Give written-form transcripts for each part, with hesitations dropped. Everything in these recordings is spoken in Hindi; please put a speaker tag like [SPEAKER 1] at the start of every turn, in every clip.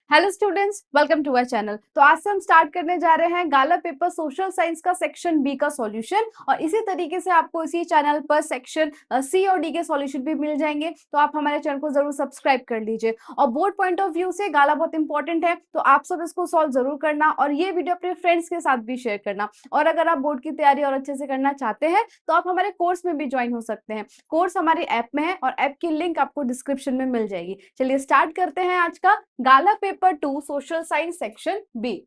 [SPEAKER 1] Hello students, welcome to our channel. तो आज से हम स्टार्ट करने जा रहे हैं गाला पेपर सोशल साइंस का सेक्शन बी का सॉल्यूशन, और इसी तरीके से आपको इसी चैनल पर सेक्शन सी और डी के सॉल्यूशन भी मिल जाएंगे। तो आप हमारे चैनल को जरूर सब्सक्राइब कर लीजिए। और बोर्ड पॉइंट ऑफ व्यू से गाला बहुत इंपॉर्टेंट है, तो आप सब इसको सॉल्व जरूर करना और ये वीडियो अपने फ्रेंड्स के साथ भी शेयर करना। और अगर आप बोर्ड की तैयारी और अच्छे से करना चाहते हैं तो आप हमारे कोर्स में भी ज्वाइन हो सकते हैं। कोर्स हमारी ऐप में है और ऐप की लिंक आपको डिस्क्रिप्शन में मिल जाएगी। चलिए स्टार्ट करते हैं आज का गाला paper 2 social science section B.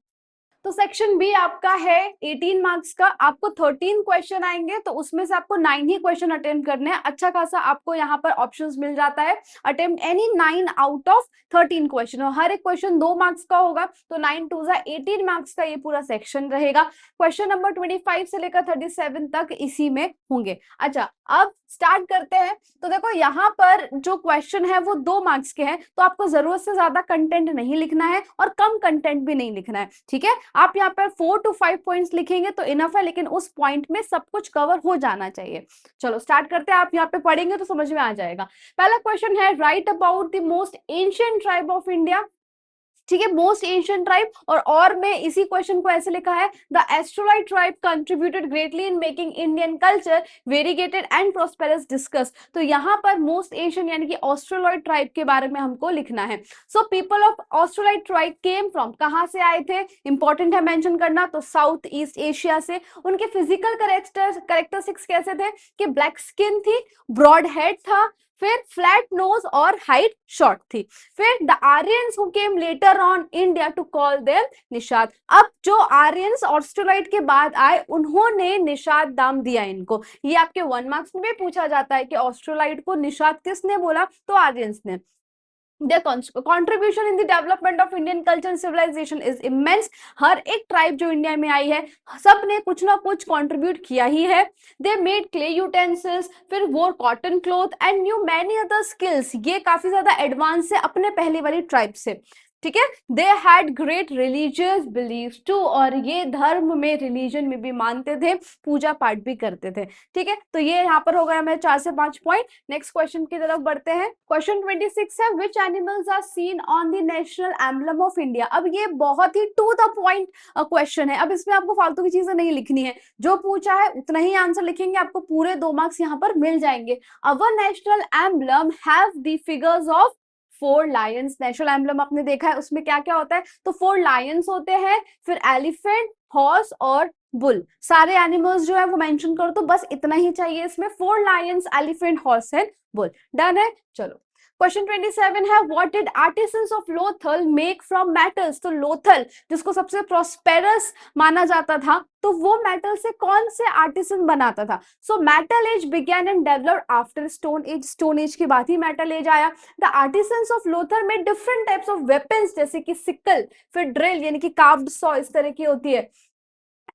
[SPEAKER 1] तो सेक्शन बी आपका है 18 मार्क्स का। आपको 13 क्वेश्चन आएंगे, तो उसमें से आपको 9 ही क्वेश्चन अटेम्प्ट करने हैं। अच्छा खासा आपको यहाँ पर ऑप्शंस मिल जाता है, attempt any 9 out of 13 question, और हर एक क्वेश्चन 2 मार्क्स का होगा। तो 9 2 18 मार्क्स का ये पूरा सेक्शन रहेगा। क्वेश्चन नंबर 25 से लेकर 37 तक इसी में होंगे। अच्छा, अब स्टार्ट करते हैं। तो देखो यहाँ पर जो क्वेश्चन है वो 2 मार्क्स के हैं, तो आपको जरूरत से ज्यादा कंटेंट नहीं लिखना है और कम कंटेंट भी नहीं लिखना है, ठीक है। आप यहाँ पर 4 to 5 पॉइंट्स लिखेंगे तो इनफ है, लेकिन उस पॉइंट में सब कुछ कवर हो जाना चाहिए। चलो स्टार्ट करते हैं। आप यहाँ पे पढ़ेंगे तो समझ में आ जाएगा। पहला क्वेश्चन है, right about the most ancient tribe of India. ठीक है, मोस्ट एंशिएंट ट्राइब, और में इसी क्वेश्चन को ऐसे लिखा है, the Australoid tribe contributed greatly in making Indian culture variegated and prosperous discuss. तो यहाँ पर मोस्ट एंशिएंट यानी कि ऑस्ट्रोलॉइड ट्राइब के बारे में हमको लिखना है। So people of Australoid tribe came from, कहाँ से आए थे, इंपॉर्टेंट है मेंशन करना, तो साउथ ईस्ट एशिया से। उनके फिजिकल कैरेक्टरिस्टिक्स कैसे थे कि ब्लैक स्किन थी, ब्रॉड हेड था, फिर फ्लैट नोज और हाइट शॉर्ट थी। फिर the Aryans who came later on India to call them Nishad. अब जो आर्यंस ऑस्ट्रोलाइट के बाद आए उन्होंने निषाद नाम दिया इनको। ये आपके 1 मार्क्स में भी पूछा जाता है कि ऑस्ट्रोलाइट को निषाद किसने बोला, तो आर्यंस ने। Their contribution in the development of Indian culture and civilization is immense। हर एक ट्राइब जो इंडिया में आई है सब ने कुछ ना कुछ कंट्रीब्यूट किया ही है। They made clay utensils, फिर wore cotton cloth and knew many other skills। ये काफी ज्यादा एडवांस है अपने पहले वाली ट्राइब से, ठीक है। They had great religious believes too, और ये धर्म में, रिलीजन में भी मानते थे, पूजा पाठ भी करते थे, ठीक है। तो ये यहाँ पर हो गया हमें 4 से 5 पॉइंट। नेक्स्ट क्वेश्चन की तरफ बढ़ते हैं। क्वेश्चन 26 है, which animals are seen on the national emblem of India. अब ये बहुत ही टू द पॉइंट क्वेश्चन है। अब इसमें आपको फालतू की चीजें नहीं लिखनी है, जो पूछा है उतना ही आंसर लिखेंगे, आपको पूरे 2 मार्क्स यहाँ पर मिल जाएंगे। Our national emblem have the figures of 4 Lions. National emblem आपने देखा है, उसमें क्या क्या होता है, तो 4 लायंस होते हैं, फिर एलिफेंट, हॉर्स और बुल। सारे एनिमल्स जो है वो मेंशन करो, तो बस इतना ही चाहिए इसमें, 4 Lions, elephant, horse and bull. Done है। चलो क्वेश्चन 27 है, what did artisans of Lothal make from metals. तो लोथल जिसको सबसे प्रॉस्पेरस माना जाता था, तो वो मेटल से कौन से आर्टिसन बनाता था। So metal age began and developed after stone age. Stone age के बाद ही मेटल एज आया। द आर्टिसंस ऑफ लोथल में डिफरेंट टाइप्स ऑफ वेपन्स, जैसे कि सिकल, फिर ड्रिल यानी कि कार्व्ड सॉ इस तरह की होती है,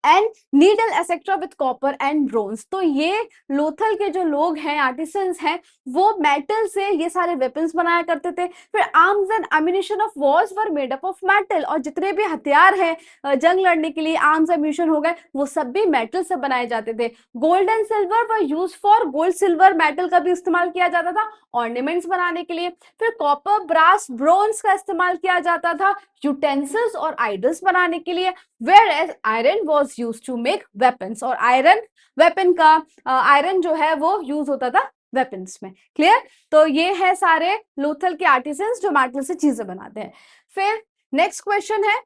[SPEAKER 1] and needle etcetera with copper and bronze. तो ये लोथल के जो लोग हैं, आर्टिसंस हैं, वो मेटल से ये सारे वेपन्स बनाया करते थे। फिर arms and ammunition of Wars were made up of metal, और जितने भी हथियार हैं जंग लड़ने के लिए, आर्म्स एम्यूनिशन हो गए, वो सब भी मेटल से बनाए जाते थे। Gold and silver were use for, gold silver metal का भी इस्तेमाल किया जाता था ऑर्नामेंट्स बनाने के लिए। फिर कॉपर, ब्रास, ब्रोंज का इस्तेमाल किया जाता था यूटेंसिल्स और आइडल्स बनाने के लिए। Whereas iron was used to make weapons, और आयरन वेपन का, आयरन जो है वो यूज होता था वेपन्स में। क्लियर। तो ये है सारे लोथल के आर्टिसंस जो मेटल से चीजें बनाते हैं। फिर नेक्स्ट क्वेश्चन है,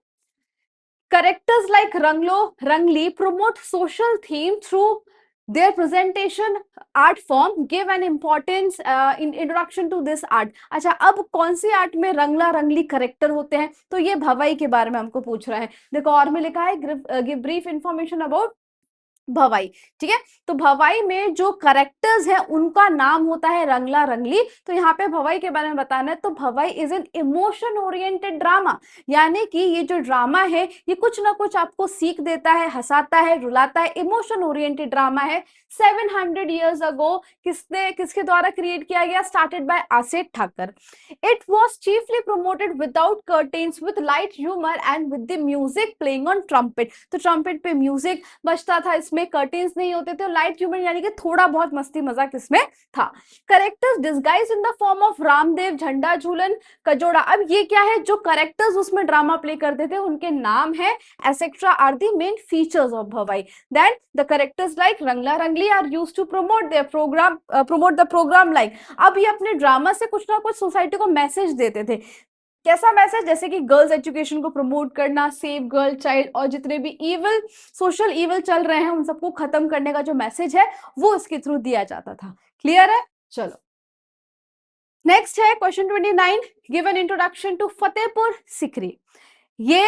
[SPEAKER 1] करेक्टर्स लाइक रंगलो, रंगली promote social theme through their presentation art form, give an importance in introduction to this art। अच्छा, अब कौन सी आर्ट में रंगला रंगली करेक्टर होते हैं, तो ये भवाई के बारे में हमको पूछ रहा है। देखो और में लिखा है, गिव ब्रीफ इंफॉर्मेशन अबाउट भवाई, ठीक है। तो भवाई में जो करेक्टर्स है उनका नाम होता है रंगला रंगली। तो यहाँ पे भवाई के बारे में बताना है, तो भवाई is an emotion oriented drama, यानी कि ये जो ड्रामा है ये कुछ ना कुछ आपको सीख देता है, हंसाता है, रुलाता है, इमोशन ओरिएंटेड ड्रामा है। 700 years ago किसके द्वारा क्रिएट किया गया, started by Asait Thakar. It was chiefly promoted without curtains, with light humour and with the music playing on trumpet. तो ट्रम्पेट पे म्यूजिक बजता था इसमें, में कर्टेन्स नहीं होते थे, और लाइट ह्यूमर यानी कि थोड़ा बहुत मस्ती मजाक इसमें था। Characters disguise in the form of Ramdev, झंडा झूलन, कजोड़ा। अब ये क्या है, जो करेक्टर्स उसमें ड्रामा प्ले करते थे उनके नाम है, etcetera are the main features of Bhavai. Then the characters like Rangla Rangli are used to promote their program, promote the program like. अब ये अपने ड्रामा से कुछ ना कुछ सोसाइटी को मैसेज देते थे। कैसा मैसेज, जैसे कि गर्ल्स एजुकेशन को प्रमोट करना, सेव गर्ल चाइल्ड, और जितने भी इविल सोशल इविल चल रहे हैं उन सबको खत्म करने का जो मैसेज है वो इसके थ्रू दिया जाता था। क्लियर है? चलो नेक्स्ट है question 29, give an introduction to Fatehpur Sikri. ये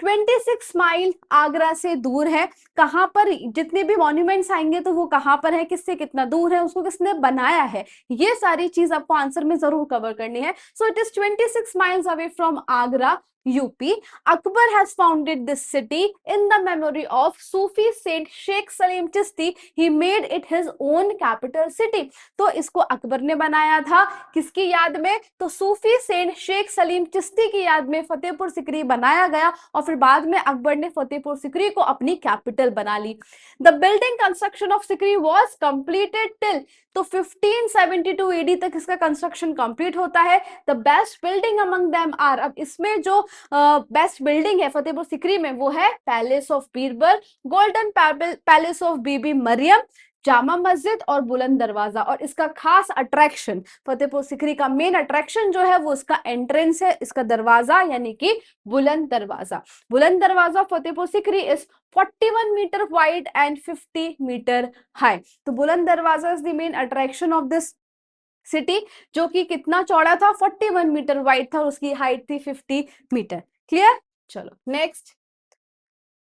[SPEAKER 1] 26 माइल आगरा से दूर है। कहां पर, जितने भी मॉन्यूमेंट्स आएंगे तो वो कहां पर है, किससे कितना दूर है, उसको किसने बनाया है, ये सारी चीज आपको आंसर में जरूर कवर करनी है। So it is 26 miles away from Agra, UP. Akbar has founded this city in the memory of Sufi saint Sheikh Salim Chishti. He made it his own capital city. तो इसको अकबर ने बनाया था, किसकी याद में, तो सूफी सेंट शेख सलीम चिश्ती की याद में फतेहपुर सिकरी बनाया गया, और फिर बाद में अकबर ने फतेहपुर सिकरी को अपनी कैपिटल बना ली। The building construction of Sikri was completed till, तो 1572 AD तक इसका कंस्ट्रक्शन कंप्लीट होता है। The best building among them are, अब इसमें जो बेस्ट बिल्डिंग है फतेहपुर सिकरी में वो है palace of Birbal, golden palace of Bibi Mariam, Jama Masjid और बुलंद दरवाजा। और इसका खास अट्रैक्शन, फतेहपुर सिकरी का मेन अट्रैक्शन जो है वो इसका एंट्रेंस है, इसका दरवाजा यानी कि बुलंद Darwaza. Buland Darwaza Fatehpur Sikri is 41 metre wide and 50 metre high. तो Buland Darwaza is the main attraction of this city, जो कि कितना चौड़ा था, 41 मीटर वाइड था, और उसकी हाइट थी 50 मीटर। क्लियर? चलो नेक्स्ट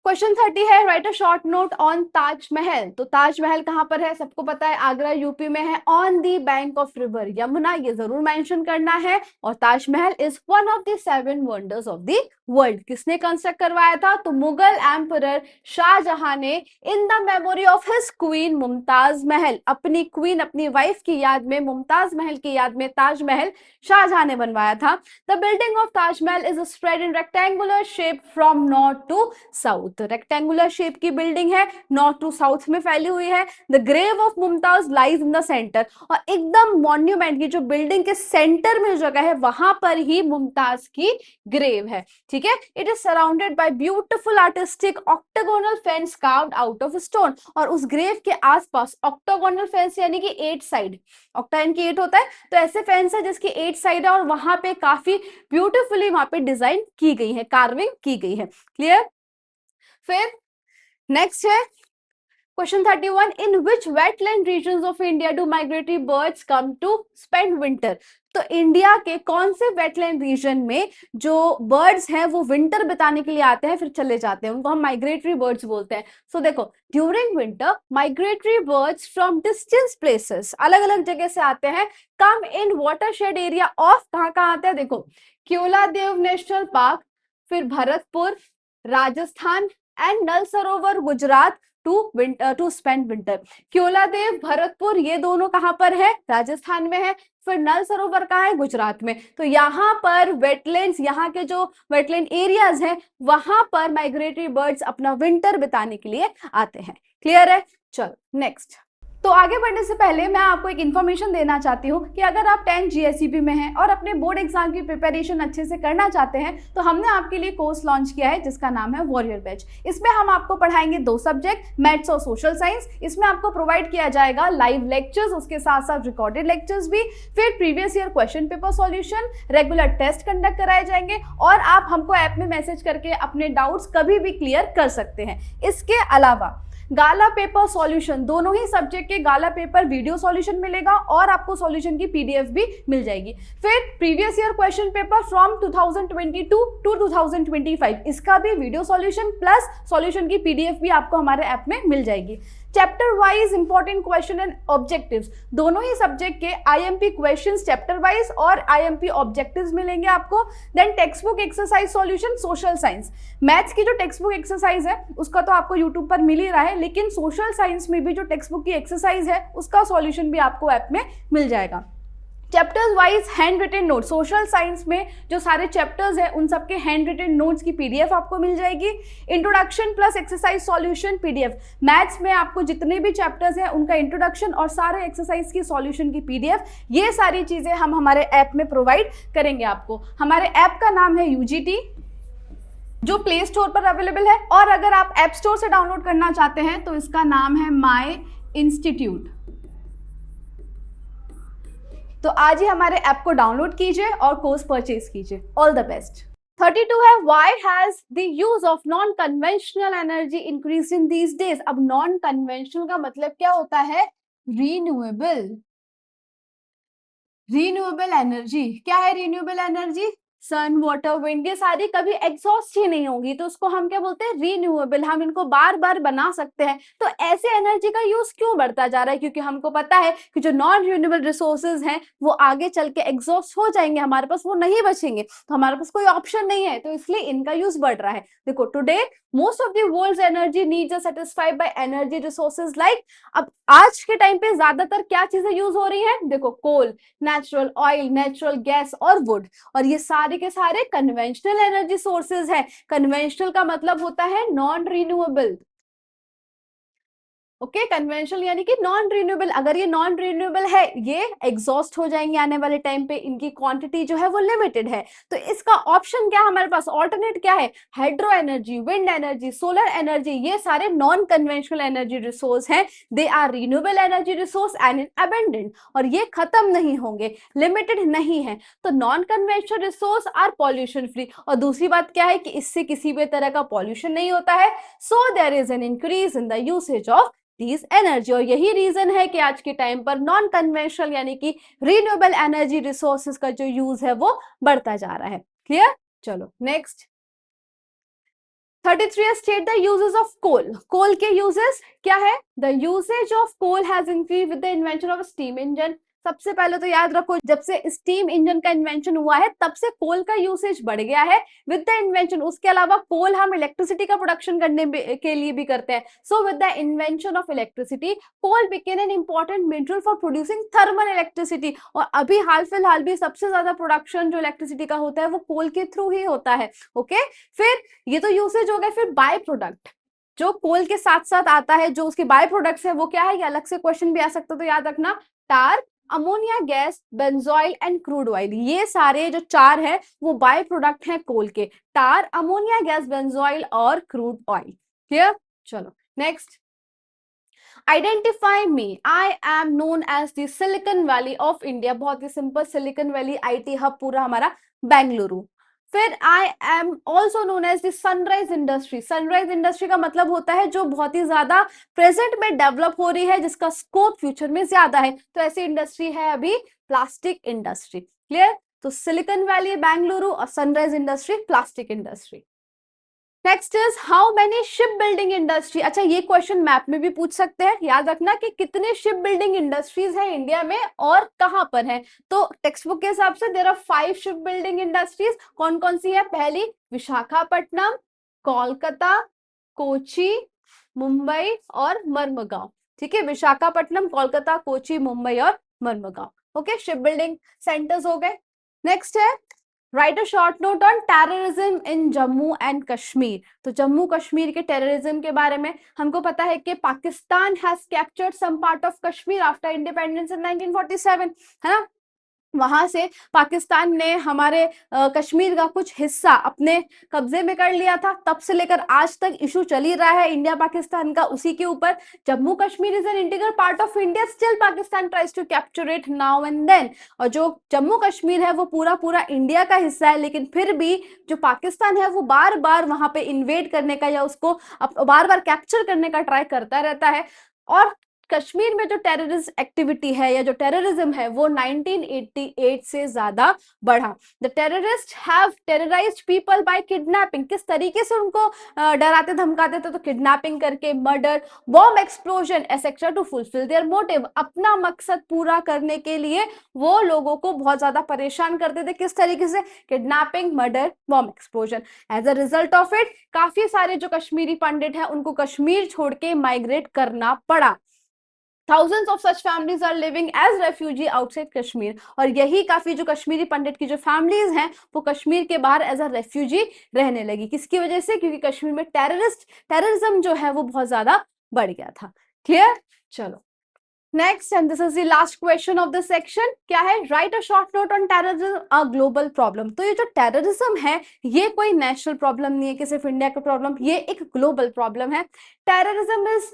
[SPEAKER 1] क्वेश्चन 30 है, right a short note on Taj Mahal. तो ताजमहल कहां पर है, सबको पता है आगरा यूपी में है, on the bank of river Yamuna, ये जरूर मेंशन करना है। और Taj Mahal is one of the 7 wonders of the world. किसने कंस्ट्रक्ट करवाया था, तो मुगल एम्परर शाहजहां ने in the memory of his queen Mumtaz Mahal, अपनी क्वीन, अपनी वाइफ की याद में, मुमताज महल की याद में ताजमहल शाहजहां ने बनवाया था। The building of Taj Mahal is spread in rectangular shape from north to south. Rectangular shape की बिल्डिंग है, नॉर्थ टू साउथ में फैली हुई है। The grave of Mumtaz lies in the centre, और एकदम मॉन्यूमेंट की जो बिल्डिंग के सेंटर में जगह है वहां पर ही मुमताज की ग्रेव है। ठीक है? It is surrounded by beautiful artistic octagonal fence carved out of stone, और उस ग्रेव के आसपास ऑक्टागोनल फेंस यानी कि 8 साइड, ऑक्टागन की 8 होता है, तो ऐसे फेंस है जिसकी 8 साइड है, और वहां पे काफी ब्यूटीफुली वहां पे डिजाइन की गई है, कार्विंग की गई है। क्लियर? फिर नेक्स्ट है question 31, in which wetland regions of India do migratory birds come to spend winter. तो इंडिया के कौन से वेटलैंड रीजन में जो बर्ड्स हैं वो विंटर बिताने के लिए आते हैं फिर चले जाते हैं, उनको हम माइग्रेटरी बर्ड्स बोलते हैं। सो देखो, during winter migratory birds from distance places, अलग अलग जगह से आते हैं, कम इन वाटरशेड एरिया ऑफ, कहाँ कहाँ आते हैं, देखो केवलादेव नेशनल पार्क, फिर Bharatpur Rajasthan and Nal Sarovar Gujarat to spend winter. Keoladeo, Bharatpur, ये दोनों कहां पर है, राजस्थान में है। फिर नल सरोवर कहाँ है, गुजरात में। तो यहाँ पर वेटलैंड्स, यहाँ के जो वेटलैंड एरियाज हैं वहां पर माइग्रेटरी बर्ड्स अपना विंटर बिताने के लिए आते हैं। क्लियर है? चलो नेक्स्ट। तो आगे बढ़ने से पहले मैं आपको एक इन्फॉर्मेशन देना चाहती हूँ कि अगर आप 10th GSEB में हैं और अपने बोर्ड एग्जाम की प्रिपरेशन अच्छे से करना चाहते हैं तो हमने आपके लिए कोर्स लॉन्च किया है जिसका नाम है वॉरियर बैच। इसमें हम आपको पढ़ाएंगे 2 सब्जेक्ट, मैथ्स और सोशल साइंस। इसमें आपको प्रोवाइड किया जाएगा लाइव लेक्चर्स, उसके साथ साथ रिकॉर्डेड लेक्चर्स भी, फिर previous year question paper solution, regular test conduct कराए जाएंगे, और आप हमको ऐप में मैसेज करके अपने डाउट्स कभी भी क्लियर कर सकते हैं। इसके अलावा गाला पेपर सॉल्यूशन, दोनों ही सब्जेक्ट के गाला पेपर वीडियो सॉल्यूशन मिलेगा और आपको सॉल्यूशन की PDF भी मिल जाएगी। फिर previous year question paper from 2022 to 2025, इसका भी वीडियो सॉल्यूशन प्लस सॉल्यूशन की PDF भी आपको हमारे ऐप में मिल जाएगी। Chapter wise important question and objectives, दोनों ही सब्जेक्ट के IMP क्वेश्चंस चैप्टर वाइज और IMP ऑब्जेक्टिव्स मिलेंगे आपको। Then text book exercise solution social science, maths की जो टेक्स्ट बुक एक्सरसाइज है उसका तो आपको यूट्यूब पर मिल ही रहा है, लेकिन सोशल साइंस में भी जो टेक्स्ट बुक की एक्सरसाइज है उसका सॉल्यूशन भी आपको ऐप में मिल जाएगा। Chapters wise hand written note, social science में जो सारे चैप्टर्स हैं उन सबके हैंड रिटन नोट्स की पीडीएफ आपको मिल जाएगी। Introduction plus exercise solution PDF, maths में आपको जितने भी चैप्टर्स हैं उनका इंट्रोडक्शन और सारे एक्सरसाइज की सॉल्यूशन की पीडीएफ, ये सारी चीजें हम हमारे ऐप में प्रोवाइड करेंगे आपको। हमारे ऐप का नाम है यूजीटी, जो प्ले स्टोर पर अवेलेबल है, और अगर आप ऐप स्टोर से डाउनलोड करना चाहते हैं तो इसका नाम है माई इंस्टीट्यूट। तो आज ही हमारे ऐप को डाउनलोड कीजिए और कोर्स परचेज कीजिए। All the best. 32 है, why has the use of non conventional energy increase in these days. अब नॉन कन्वेंशनल का मतलब क्या होता है? रिन्यूएबल। रिन्यूएबल एनर्जी क्या है? Renewable energy sun, water, wind, ये सारी कभी एग्जॉस्ट ही नहीं होगी, तो उसको हम क्या बोलते हैं? रिन्यूएबल। हम इनको बार बार बना सकते हैं। तो ऐसे एनर्जी का यूज क्यों बढ़ता जा रहा है? क्योंकि हमको पता है कि जो नॉन रिन्यूएबल रिसोर्सेज हैं वो आगे चल के एग्जॉस्ट हो जाएंगे, हमारे पास वो नहीं बचेंगे, तो हमारे पास कोई ऑप्शन नहीं है, तो इसलिए इनका यूज बढ़ रहा है। देखो, today most of the world's energy needs are satisfied by energy resources like, अब आज के टाइम पे ज्यादातर क्या चीजें यूज हो रही हैं? देखो, कोल, नेचुरल ऑयल, नेचुरल गैस और वुड, और ये सारे के सारे कन्वेंशनल एनर्जी सोर्सेज हैं। कन्वेंशनल का मतलब होता है नॉन रिन्यूएबल। ओके, कन्वेंशनल यानी कि नॉन रिन्यूएबल। अगर ये नॉन रिन्यूएबल है, ये एग्जॉस्ट हो जाएंगे आने वाले टाइम पे, इनकी क्वांटिटी जो है वो लिमिटेड है। तो इसका ऑप्शन क्या हमारे पास? ऑल्टरनेट क्या है? Hydro energy, wind energy, solar energy, ये सारे नॉन कन्वेंशनल एनर्जी रिसोर्स हैं। They are renewable energy resource and in abundant, और ये खत्म नहीं होंगे, लिमिटेड नहीं है। तो non conventional resource are pollution free, और दूसरी बात क्या है कि इससे किसी भी तरह का पॉल्यूशन नहीं होता है। So there is an increase in the usage of these energy, और यही रीजन है कि आज के टाइम पर नॉन कन्वेंशनल यानी कि रिन्यूएबल एनर्जी रिसोर्सेज का जो यूज है वो बढ़ता जा रहा है। क्लियर? चलो next. 33 state the uses of coal. Coal के यूजेस क्या है? The usage of coal has increase with the invention of steam engine. सबसे पहले तो याद रखो, जब से स्टीम इंजन का इन्वेंशन हुआ है तब से कोल का यूसेज बढ़ गया है विद द इन्वेंशन। उसके अलावा कोल हम इलेक्ट्रिसिटी का प्रोडक्शन करने के लिए भी करते हैं। So with the invention of electricity, coal became an important mineral for producing thermal electricity. और अभी हाल फिलहाल भी सबसे ज्यादा प्रोडक्शन जो इलेक्ट्रिसिटी का होता है वो कोल के थ्रू ही होता है। ओके, फिर ये तो यूसेज हो गए। फिर बाय प्रोडक्ट जो कोल के साथ साथ आता है, जो उसके बाय प्रोडक्ट्स है, वो क्या है? ये अलग से क्वेश्चन भी आ सकता है, तो याद रखना, tar, ammonia gas, benzol and crude oil, ये सारे जो चार है वो बाय प्रोडक्ट हैं कोल के। टार, अमोनिया गैस, बेंजोइल और क्रूड ऑयल। क्लियर? चलो next. Identify me, I am known as the Silicon Valley of India. बहुत ही simple, Silicon Valley IT hub पूरा हमारा बेंगलुरु। फिर I am also known as the sunrise industry. Sunrise industry का मतलब होता है जो बहुत ही ज्यादा प्रेजेंट में डेवलप हो रही है, जिसका स्कोप फ्यूचर में ज्यादा है। तो ऐसी इंडस्ट्री है अभी प्लास्टिक इंडस्ट्री। क्लियर? तो सिलिकॉन वैली बेंगलुरु और sunrise industry plastic industry. Next is how many ship building industry. अच्छा, ये क्वेश्चन मैप में भी पूछ सकते हैं। याद रखना कि कितने शिप बिल्डिंग इंडस्ट्रीज हैं इंडिया में और कहां पर हैं। तो टेक्स्ट बुक के हिसाब से there are 5 ship building industries. कौन कौन सी है? पहली विशाखापट्टनम, कोलकाता, कोची, मुंबई और मरमगांव। ठीक है, विशाखापट्टनम, कोलकाता, कोची, मुंबई और मरमगांव। ओके, शिप बिल्डिंग सेंटर्स हो गए। नेक्स्ट है right a short note on terrorism in Jammu and Kashmir. तो जम्मू कश्मीर के टेररिज्म के बारे में हमको पता है कि Pakistan has captured some part of Kashmir after independence in 1947, है ना। वहां से पाकिस्तान ने हमारे कश्मीर का कुछ हिस्सा अपने कब्जे में कर लिया था। तब से लेकर आज तक इशू चल ही रहा है इंडिया पाकिस्तान का उसी के ऊपर। Jammu Kashmir is an integral part of India, still Pakistan tries to capture it now and then. और जो जम्मू कश्मीर है वो पूरा पूरा इंडिया का हिस्सा है, लेकिन फिर भी जो पाकिस्तान है वो बार बार वहां पे इन्वेड करने का या उसको बार बार कैप्चर करने का ट्राई करता रहता है। और कश्मीर में जो टेररिस्ट एक्टिविटी है या जो टेररिज्म है वो 1988 से ज्यादा बढ़ा। The terrorist have terrorised people by kidnapping. किस तरीके से उनको डराते धमकाते थे? तो किडनैपिंग करके, murder, bomb explosion etcetera to fulfil their motive. अपना मकसद पूरा करने के लिए वो लोगों को बहुत ज्यादा परेशान करते थे। किस तरीके से? Kidnapping, murder, bomb explosion. As a result of it काफी सारे जो कश्मीरी पंडित हैं उनको कश्मीर छोड़ के माइग्रेट करना पड़ा। thousands of such families are living as refugee outside Kashmir. और यही काफी जो कश्मीरी पंडित की जो फैमिलीज हैं वो कश्मीर के बाहर एज अ रेफ्यूजी रहने लगी। किसकी वजह से? क्योंकि कश्मीर में टेररिज्म जो है वो बहुत ज्यादा बढ़ गया था। क्लियर? चलो next, and this is the last question of this section, क्या है? Right a short note on terrorism a global problem. तो ये जो टेररिज्म है ये कोई नेशनल प्रॉब्लम नहीं है कि सिर्फ इंडिया का प्रॉब्लम, ये एक ग्लोबल प्रॉब्लम है। Terrorism is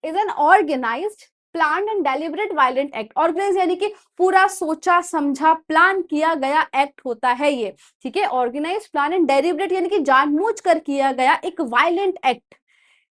[SPEAKER 1] an organised plan and deliberate violent act. Organise यानी कि पूरा सोचा समझा प्लान किया गया एक्ट होता है ये, ठीक है। ऑर्गेनाइज प्लान एंड डेलिबरेट यानी कि जानबूझ कर किया गया एक violent act.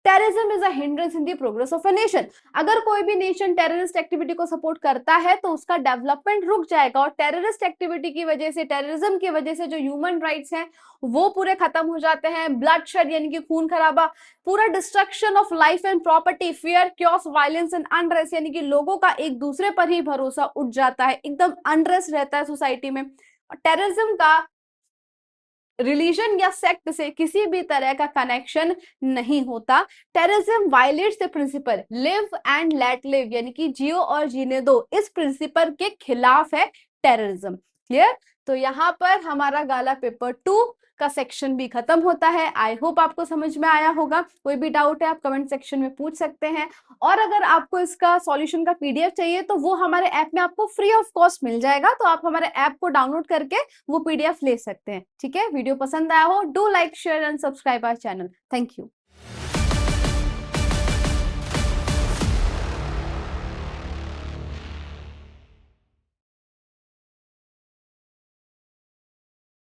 [SPEAKER 1] Terrorism is a hindrance in the progress of a nation. अगर कोई भी नेशन टेररिस्ट एक्टिविटी को सपोर्ट करता है तो उसका डेवलपमेंट रुक जाएगा, और टेररिस्ट एक्टिविटी की वजह से, टेररिज्म की वजह से जो ह्यूमन राइट्स हैं वो पूरे खत्म हो जाते हैं। ब्लडशेड यानी कि खून खराबा, पूरा destruction of life and property, fear, chaos, violence and unrest यानी कि लोगों का एक दूसरे पर ही भरोसा उठ जाता है, एकदम अनरेस्ट रहता है सोसाइटी में। और टेररिज्म का रिलीजन या सेक्ट से किसी भी तरह का कनेक्शन नहीं होता। Terrorism violates the principle live and let live यानी कि जियो और जीने दो, इस प्रिंसिपल के खिलाफ है टेररिज्म। क्लियर? तो यहाँ पर हमारा गाला पेपर 2 का सेक्शन भी खत्म होता है। आई होप आपको समझ में आया होगा। कोई भी डाउट है आप कमेंट सेक्शन में पूछ सकते हैं, और अगर आपको इसका सॉल्यूशन का पीडीएफ चाहिए तो वो हमारे ऐप में आपको फ्री ऑफ कॉस्ट मिल जाएगा, तो आप हमारे ऐप को डाउनलोड करके वो पीडीएफ ले सकते हैं। ठीक है, वीडियो पसंद आया हो, do like share and subscribe our channel. Thank you.